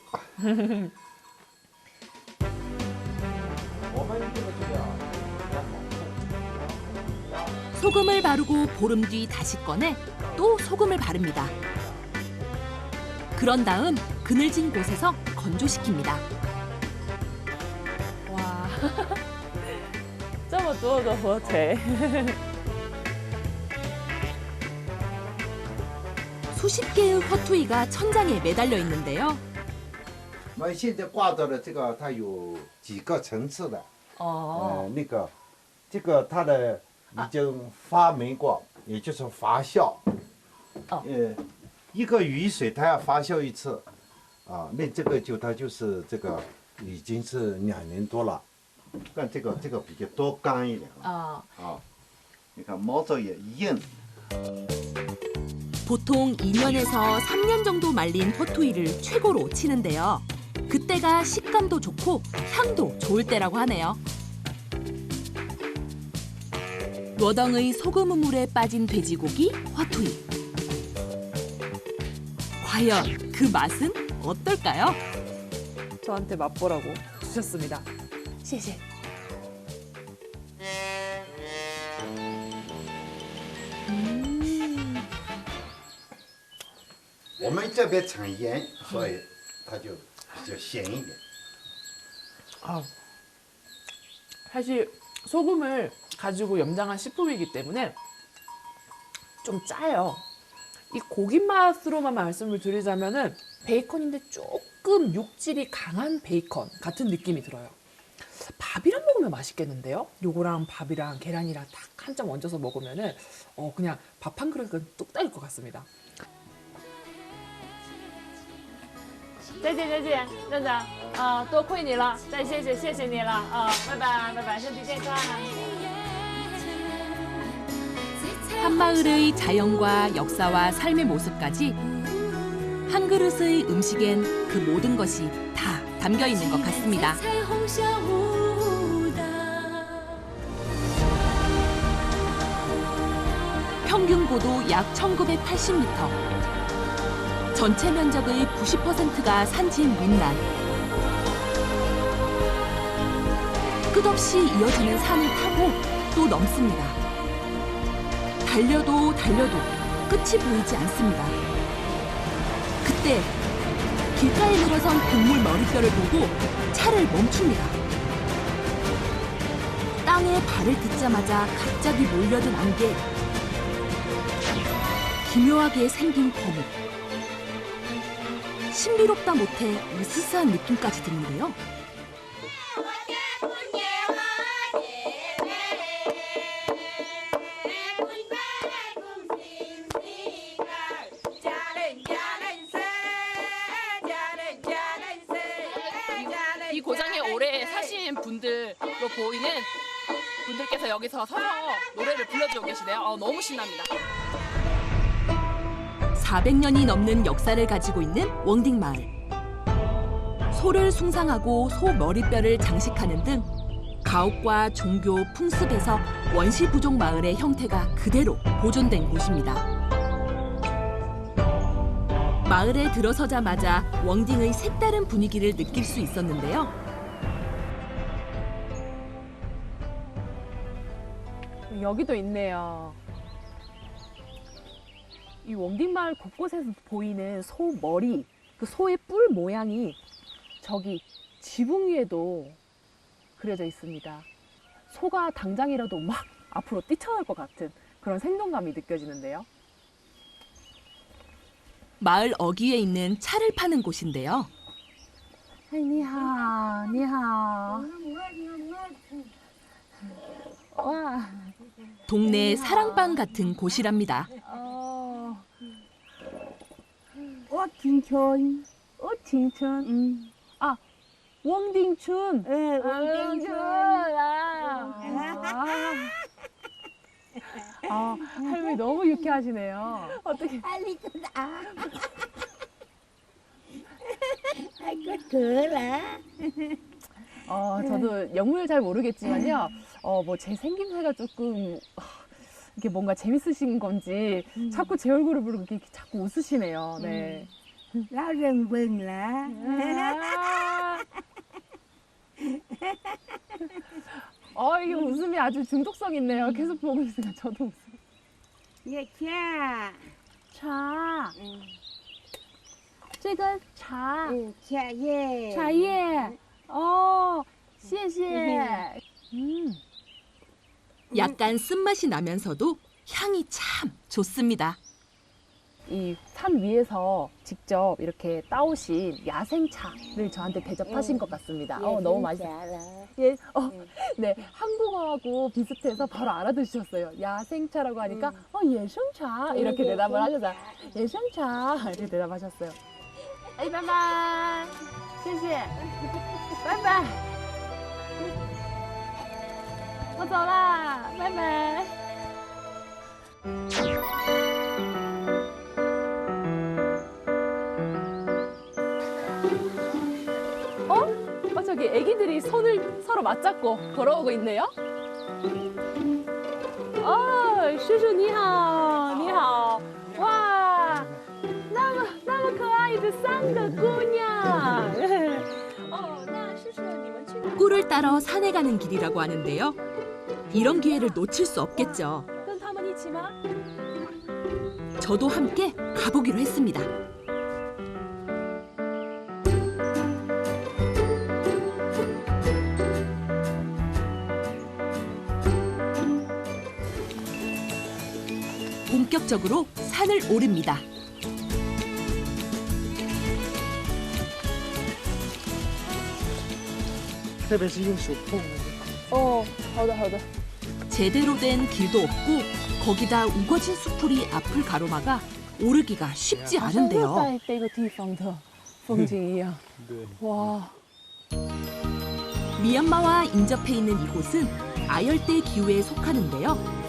소금을 바르고 보름 뒤 다시 꺼내 또 소금을 바릅니다. 그런 다음 그늘진 곳에서 건조시킵니다. 와, 这么多的火腿。 수십 개의 화투이가 천장에 매달려 있는데요. 我们现在挂着的这个，它有几个层次的。哦。这个它的已经发霉过，也就是发酵。哦。一个雨水它要发酵一次，啊，那这个它就是这个已经是2年多了，但这个比较多干一点了。啊。啊，你看毛泽也硬。 보통 2년에서 3년 정도 말린 화투이를 최고로 치는데요. 그때가 식감도 좋고 향도 좋을 때라고 하네요. 워덩의 소금 우물에 빠진 돼지고기 화투이. 과연 그 맛은 어떨까요? 저한테 맛보라고 주셨습니다. 谢谢. 我们这边产盐，所以它就比较咸一点。 아, 사실 소금을 가지고 염장한 식품이기 때문에 좀 짜요. 이 고기 맛으로만 말씀을 드리자면은 베이컨인데 조금 육질이 강한 베이컨 같은 느낌이 들어요. 밥이랑 먹으면 맛있겠는데요? 요거랑 밥이랑 계란이랑 딱 한 점 얹어서 먹으면은 그냥 밥 한 그릇은 뚝딱일 것 같습니다. 再见，站长，多亏你了，再谢谢你了，拜拜，身体健康。 한마을의 자연과 역사와 삶의 모습까지 한 그릇의 음식엔 그 모든 것이 다 담겨 있는 것 같습니다. 평균 고도 약 1980m. 전체 면적의 90%가 산지인 민난. 끝없이 이어지는 산을 타고 또 넘습니다. 달려도 끝이 보이지 않습니다. 그때 길가에 늘어선 곡물 머릿결을 보고 차를 멈춥니다. 땅에 발을 딛자마자 갑자기 몰려든 안개. 기묘하게 생긴 거북. 신비롭다 못해 으스스한 느낌까지 드는데요. 이 고장에 오래 사신 분들로 보이는 분들께서 여기서 서서 노래를 불러주고 계시네요. 너무 신납니다. 400년이 넘는 역사를 가지고 있는 웡딩 마을. 소를 숭상하고 소 머리뼈를 장식하는 등 가옥과 종교, 풍습에서 원시 부족 마을의 형태가 그대로 보존된 곳입니다. 마을에 들어서자마자 웡딩의 색다른 분위기를 느낄 수 있었는데요. 여기도 있네요. 이 웡딩 마을 곳곳에서 보이는 소 머리, 그 소의 뿔 모양이 저기 지붕 위에도 그려져 있습니다. 소가 당장이라도 막 앞으로 뛰쳐나올 것 같은 그런 생동감이 느껴지는데요. 마을 어귀에 있는 차를 파는 곳인데요. 니하오, 니하오. 와. 동네 사랑방 같은 곳이랍니다. 딩촌. 딩촌. 아, 웡딩춘. 네, 웡딩춘. 할머니 너무 유쾌하시네요. 어떻게? 저도 영문을 잘 모르겠지만요. 뭐 제 생김새가 조금 이게 뭔가 재밌으신 건지 자꾸 제 얼굴을 보고 이렇게 자꾸 웃으시네요. 네. 이게 웃음이 아주 중독성 있네요. 계속 보고 있으니까 저도 웃음. 예, 차. 这个茶. 茶叶. 茶叶. 谢谢. 약간 쓴맛이 나면서도 향이 참 좋습니다. 이 산 위에서 직접 이렇게 따오신 야생차를 저한테 대접하신 것 같습니다. 너무 맛있어요. 예, 네, 한국어하고 비슷해서 바로 알아두셨어요. 야생차라고 하니까 예생차 이렇게 대답을 하셔서 예생차 이렇게 대답하셨어요. 에이, 바이바이. 谢谢. 바이바이. 我走啦，拜拜。 저기 애기들이 손을 서로 맞잡고 걸어오고 있네요. 叔叔你好，你好，哇，那么可爱的3个姑娘。那叔叔你们去哪？ 꿀을 따러 산에 가는 길이라고 하는데요. 이런 기회를 놓칠 수 없겠죠. 저도 함께 가보기로 했습니다. 본격적으로 산을 오릅니다. 제대로 된 길도 없고 거기다 우거진 수풀이 앞을 가로막아 오르기가 쉽지 않은데요. 와. 미얀마와 인접해 있는 이곳은 아열대 기후에 속하는데요.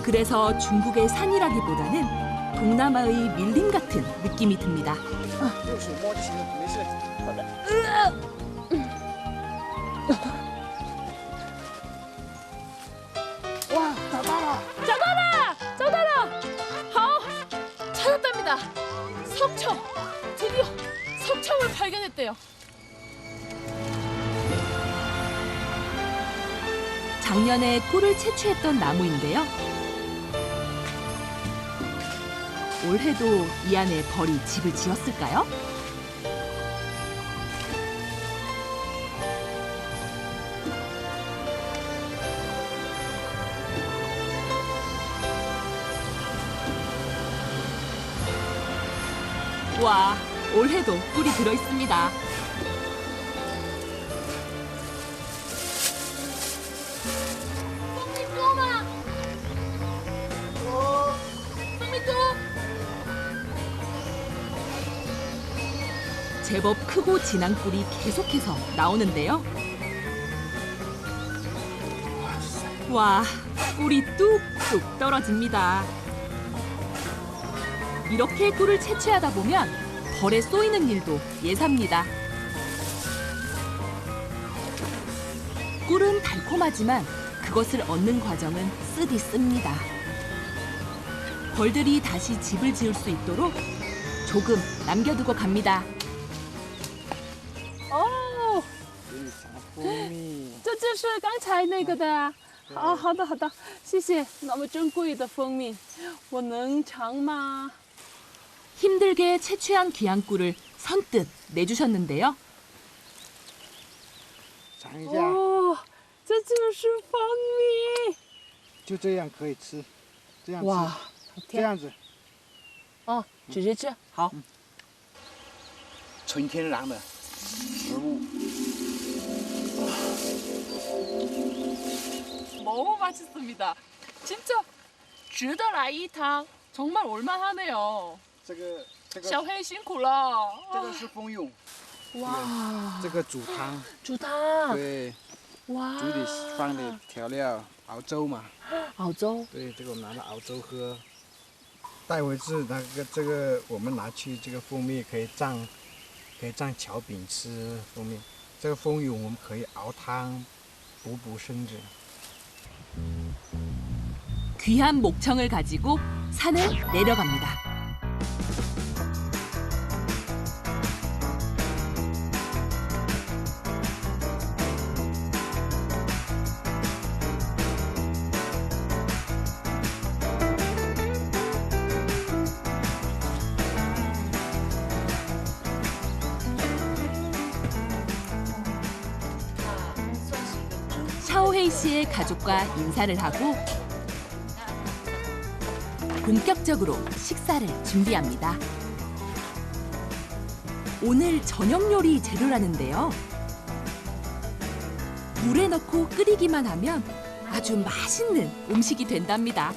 그래서 중국의 산이라기보다는 동남아의 밀림 같은 느낌이 듭니다. 와,找到了！ 찾았답니다. 석청! 드디어 석청을 발견했대요. 작년에 꿀을 채취했던 나무인데요. 올해도 이 안에 벌이 집을 지었을까요? 와, 올해도 꿀이 들어있습니다. 제법 크고 진한 꿀이 계속해서 나오는데요. 와, 꿀이 뚝뚝 떨어집니다. 이렇게 꿀을 채취하다 보면 벌에 쏘이는 일도 예사입니다. 꿀은 달콤하지만 그것을 얻는 과정은 쓰디씁니다. 벌들이 다시 집을 지을 수 있도록 조금 남겨두고 갑니다. 哦，这就是刚才那个的啊。啊，好的好的，谢谢，那么珍贵的蜂蜜，我能尝吗？ 힘들게 채취한 귀한 꿀을 선뜻 내주셨는데요. 尝一下，哦，这就是蜂蜜。就这样可以吃，这样吃，哇，这样子，哦，直接吃，好。纯天然的食物。 너무 맛있습니다. 진짜值得来一汤. 정말 올만하네요. 这个小黑辛苦了。这个是蜂蛹。哇，这个煮汤。煮汤。对。哇。煮里放点调料，熬粥嘛。熬粥。对，这个我们拿来熬粥喝。带回去那个这个我们拿去这个蜂蜜可以蘸荞饼吃蜂蜜。这个蜂蛹我们可以熬汤，补身子。 귀한 목청을 가지고 산을 내려갑니다. 샤오헤이 씨의 가족과 인사를 하고 본격적으로 식사를 준비합니다. 오늘 저녁 요리 재료라는데요. 물에 넣고 끓이기만 하면 아주 맛있는 음식이 된답니다.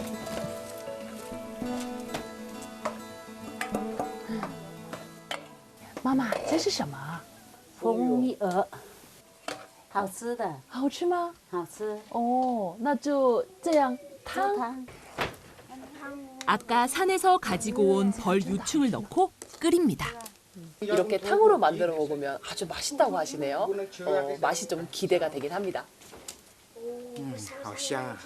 妈妈，这是什么？蜂蜜鹅，好吃的。好吃吗？好吃。哦，那就这样汤。 아까 산에서 가지고 온 벌 유충을 넣고 끓입니다. 이렇게 탕으로 만들어 먹으면 아주 맛있다고 하시네요. 맛이 좀 기대가 되긴 합니다. 好香啊！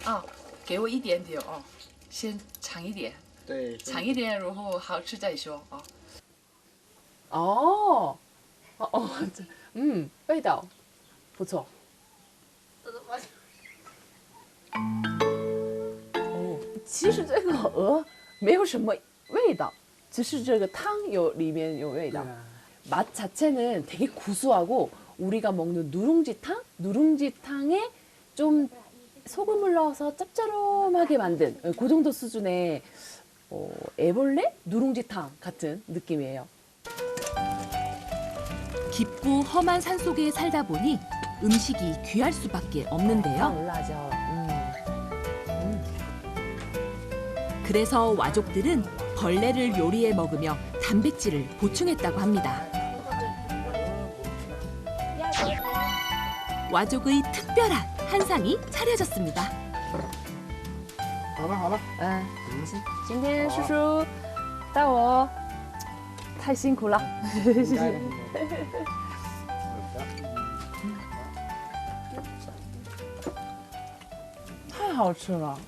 啊，给我一点点哦，先尝一点，对，尝一点，然后好吃再说啊。 味道不错。其实这个鹅没有什么味道，只是这个汤里面有味道。 맛 자체는 되게 구수하고 우리가 먹는 누룽지탕에 좀 소금을 넣어서 짭짤하게 만든 그 정도 수준의 애벌레 누룽지탕 같은 느낌이에요. 깊고 험한 산속에 살다 보니 음식이 귀할 수밖에 없는데요. 그래서 와족들은 벌레를 요리해 먹으며 단백질을 보충했다고 합니다. 와족의 특별한 한상이 차려졌습니다. 好了好了，今天叔叔带我太辛苦了，谢谢。太好吃了，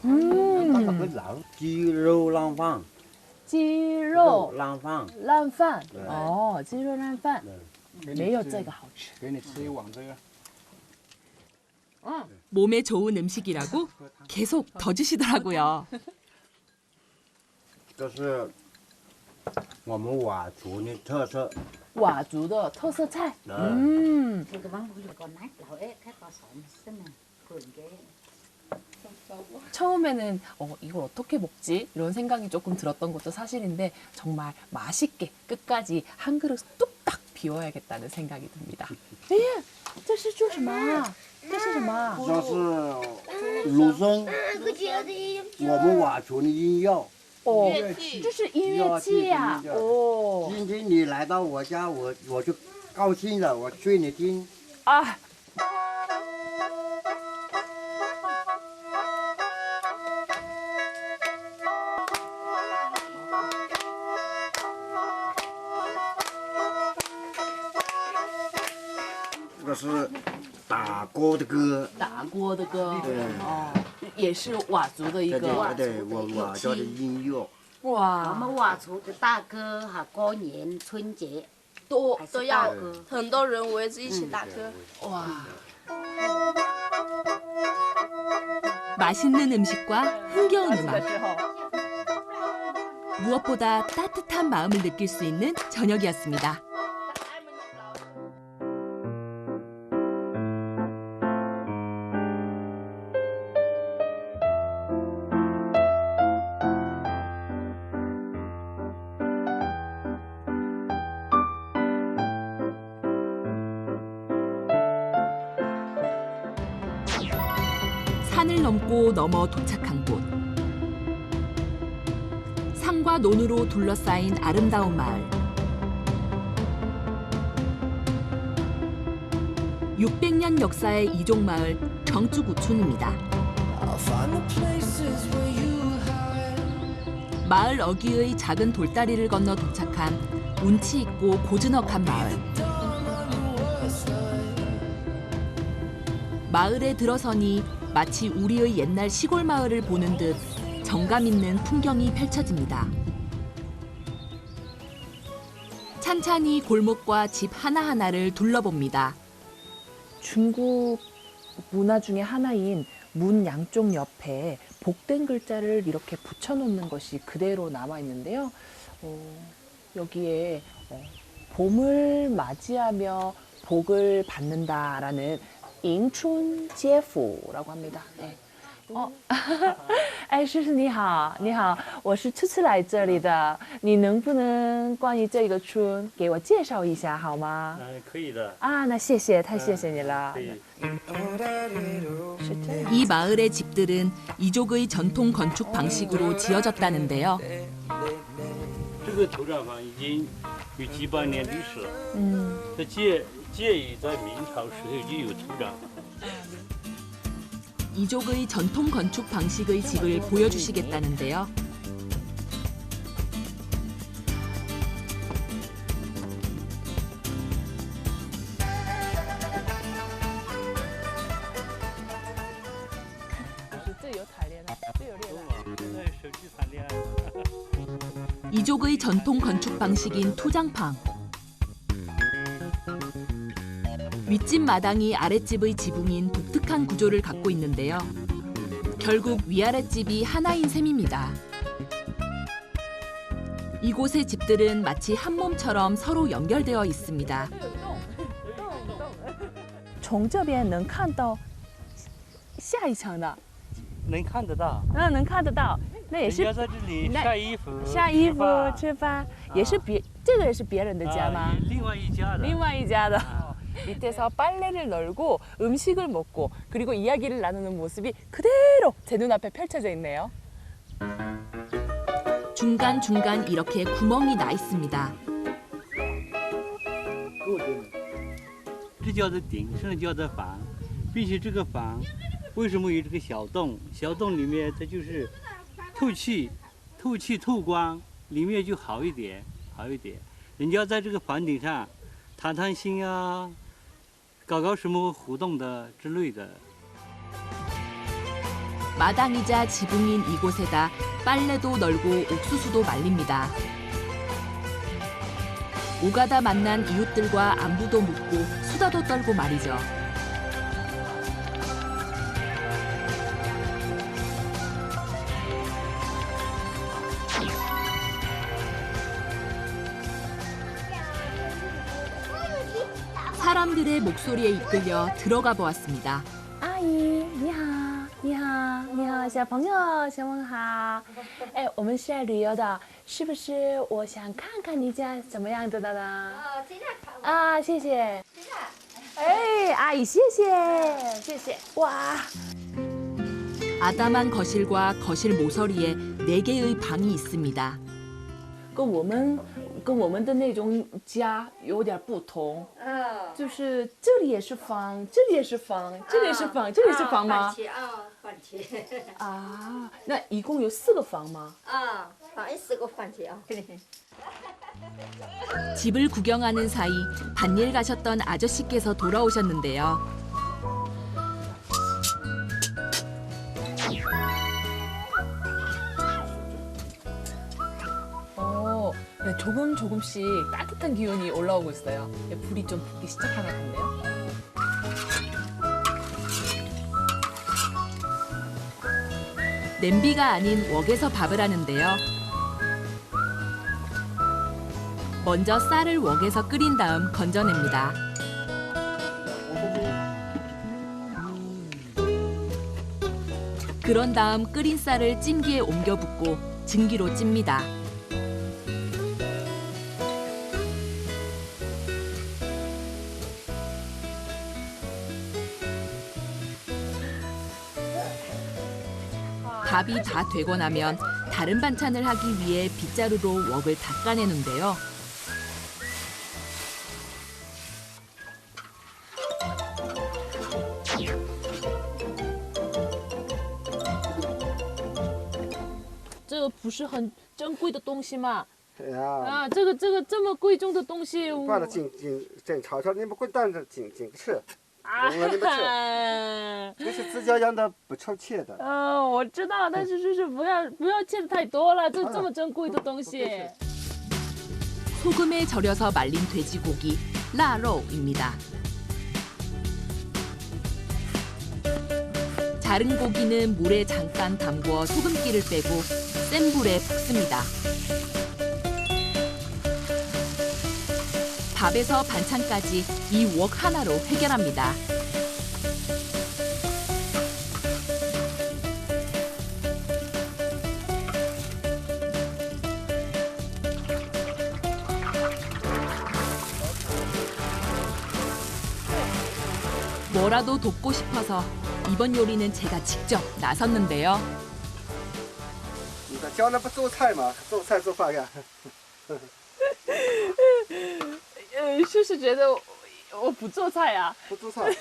鸡肉烂饭，鸡肉烂饭，烂饭，对哦，鸡肉烂饭，没有这个好吃。给你吃一碗这个。 몸에 좋은 음식이라고 계속 더 주시더라고요. 这是我们佤族的特色。佤族的特色菜。 처음에는 이걸 어떻게 먹지? 이런 생각이 조금 들었던 것도 사실인데 정말 맛있게 끝까지 한 그릇 뚝딱 비워야겠다는 생각이 듭니다. 这是做什么？这是什么？这是芦笙，我们佤族的音乐。哦，这是音乐器呀！哦，今天你来到我家，我就高兴了，我吹你听。啊。 这个是打锅的歌，打锅的歌，对，哦，也是佤族的一个对，佤族的音乐。哇，我们佤族的大歌哈，过年春节都要很多人围着一起打歌。哇， 맛있는 음식과 흥겨운 음악. 무엇보다 따뜻한 마음을 느낄 수 있는 저녁이었습니다. 산을 넘고 넘어 도착한 곳. 산과 논으로 둘러싸인 아름다운 마을. 600년 역사의 이족마을 경주구촌입니다. 마을 어귀의 작은 돌다리를 건너 도착한 운치 있고 고즈넉한 마을. 마을에 들어서니 마치 우리의 옛날 시골 마을을 보는 듯 정감 있는 풍경이 펼쳐집니다. 찬찬히 골목과 집 하나하나를 둘러봅니다. 중국 문화 중에 하나인 문 양쪽 옆에 복된 글자를 이렇게 붙여놓는 것이 그대로 남아 있는데요. 여기에 봄을 맞이하며 복을 받는다라는迎春接福라고 합니다. 네. 哎，叔叔你好，你好，我是初次来这里的，你能不能关于这个村给我介绍一下好吗？可以的。啊，那谢谢，太谢谢你了。 이 마을의 집들은 이족의 전통 건축 방식으로 지어졌다는데요. 这个土壤房已经有几百年历史了。这介于在明朝时候就有土壤。 이족의 전통 건축 방식의 집을 보여주시겠다는데요. 이족의 전통 건축 방식인 투장팡. 윗집 마당이 아랫집의 지붕인 독특한 구조를 갖고 있는데요. 결국 위아랫집이 하나인 셈입니다. 이곳의 집들은 마치 한 몸처럼 서로 연결되어 있습니다. 从这边能看到下一层的，能看得到。能看得到，那也是。人家在这里晒衣服、晒衣服、吃饭，也是这个也是别人的家吗？另外一家的。另外一家的。 밑에서 빨래를 널고 음식을 먹고 그리고 이야기를 나누는 모습이 그대로 제 눈앞에 펼쳐져 있네요. 중간중간 이렇게 구멍이 나 있습니다. 这叫做顶，上叫做房，并且这个房为什么有这个小洞？小洞里面它就是透气、透光，里面就好一点。人家在这个房顶上谈心啊。 搞什么活动的之类的。 마당이자 지붕인 이곳에다 빨래도 널고 옥수수도 말립니다. 오가다 만난 이웃들과 안부도 묻고 수다도 떨고 말이죠. 사람들의 목소리에 이끌려 들어가 보았습니다. 阿姨，你好，你好，你好，小朋友，小朋友好。哎，我们是来旅游的，是不是？我想看看你家怎么样子的呢？啊，谢谢。哎，阿姨，谢谢，谢谢。哇。 아담한 거실과 거실 모서리에 4개의 방이 있습니다. 跟我们的那种家有点不同，就是这里也是房，这里也是房，这里也是房，这里是房吗？房间。啊，那一共有4个房吗？房4个房间啊。 집을 구경하는 사이 밭일 가셨던 아저씨께서 돌아오셨는데요. 네, 조금씩 따뜻한 기운이 올라오고 있어요. 불이 좀 붙기 시작하나 본데요. 냄비가 아닌 웍에서 밥을 하는데요. 먼저 쌀을 웍에서 끓인 다음 건져냅니다. 그런 다음 끓인 쌀을 찜기에 옮겨 붓고 증기로 찝니다. 밥이 다 되고 나면 다른 반찬을 하기 위해 빗자루로 웍을 닦아내는데요.这不是很珍贵的东西吗？啊，这个这么贵重的东西，放了紧炒炒，你不滚蛋着紧吃。啊，你不吃，这是自家养的，不臭气的。我知道，但是就是不要切的太多了，这么珍贵的东西。 소금에 절여서 말린 돼지고기, 라로우입니다. 자른 고기는 물에 잠깐 담궈 소금기를 빼고 센 불에 볶습니다. 밥에서 반찬까지 이 웍 하나로 해결합니다. 뭐라도 돕고 싶어서 이번 요리는 제가 직접 나섰는데요. 教那不做菜吗？做菜做饭呀。就是觉得我不做菜啊。不做菜。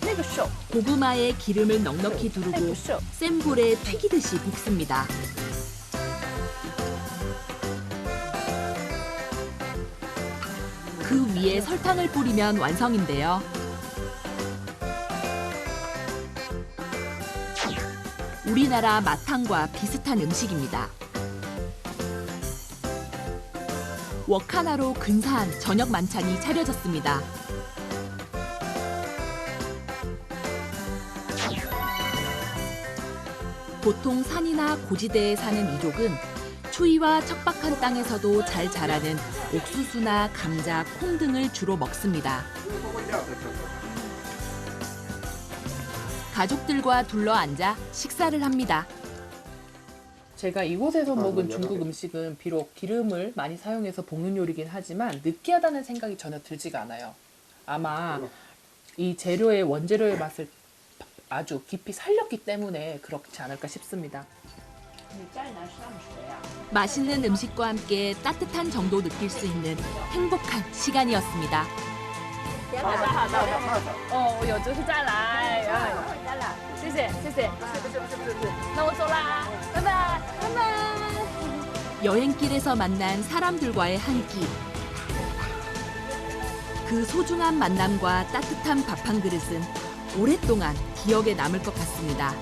那个手 고구마에 기름을 넉넉히 두르고 센 불에 튀기듯이 볶습니다. 그 위에 설탕을 뿌리면 완성인데요. 우리나라 마탕과 비슷한 음식입니다. 웍 하나로 근사한 저녁 만찬이 차려졌습니다. 보통 산이나 고지대에 사는 이족은 추위와 척박한 땅에서도 잘 자라는 옥수수나 감자, 콩 등을 주로 먹습니다. 가족들과 둘러앉아 식사를 합니다. 제가 이곳에서 먹은 중국 음식은 비록 기름을 많이 사용해서 볶는 요리긴 하지만 느끼하다는 생각이 전혀 들지가 않아요. 아마 이 재료의 원재료의 맛을 아주 깊이 살렸기 때문에 그렇지 않을까 싶습니다. 맛있는 음식과 함께 따뜻한 정도 느낄 수 있는 행복한 시간이었습니다. 我有就是再来，谢谢。那我走啦，拜拜。 여행길에서 만난 사람들과의 한 끼. 그 소중한 만남과 따뜻한 밥 한 그릇은 오랫동안 기억에 남을 것 같습니다.